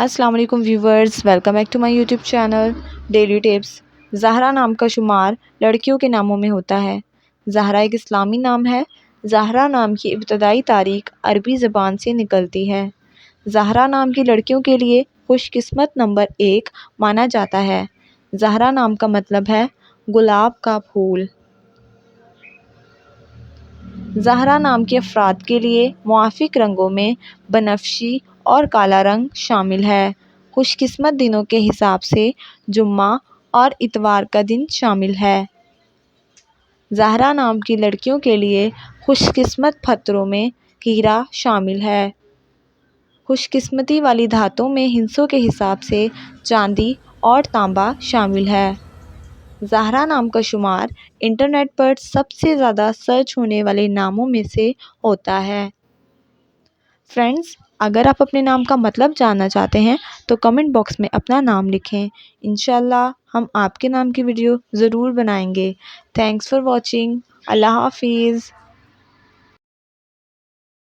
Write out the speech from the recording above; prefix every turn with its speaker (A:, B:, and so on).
A: अस्सलाम वालेकुम viewers, welcome back to my YouTube channel daily tips. Zahra नाम का शुमार लड़कियों के नामों में होता है। ज़हरा एक इस्लामी नाम है। ज़हरा नाम की इब्तदाई तारीख अरबी ज़बान से निकलती है। ज़हरा नाम की लड़कियों के लिए खुशकिस्मत नंबर 1 माना जाता है। ज़हरा नाम का मतलब है गुलाब का फूल। ज़हरा नाम के अफराद के लिए मुआफ़िक रंगों में बनफशी और काला रंग शामिल है। खुशकिस्मत दिनों के हिसाब से जुम्मा और इतवार का दिन शामिल है। ज़हरा नाम की लड़कियों के लिए खुशकिस्मत फतरों में हीरा शामिल है। खुशकिस्मती वाली धातों में हिस्सों के हिसाब से चांदी और तांबा शामिल है। ज़हरा नाम का शुमार इंटरनेट पर सबसे ज़्यादा सर्च होने वाले नामों में से होता है। फ्रेंड्स, अगर आप अपने नाम का मतलब जानना चाहते हैं तो कमेंट बॉक्स में अपना नाम लिखें। इंशाल्लाह हम आपके नाम की वीडियो ज़रूर बनाएंगे। Thanks for watching. अल्लाह हाफिज़।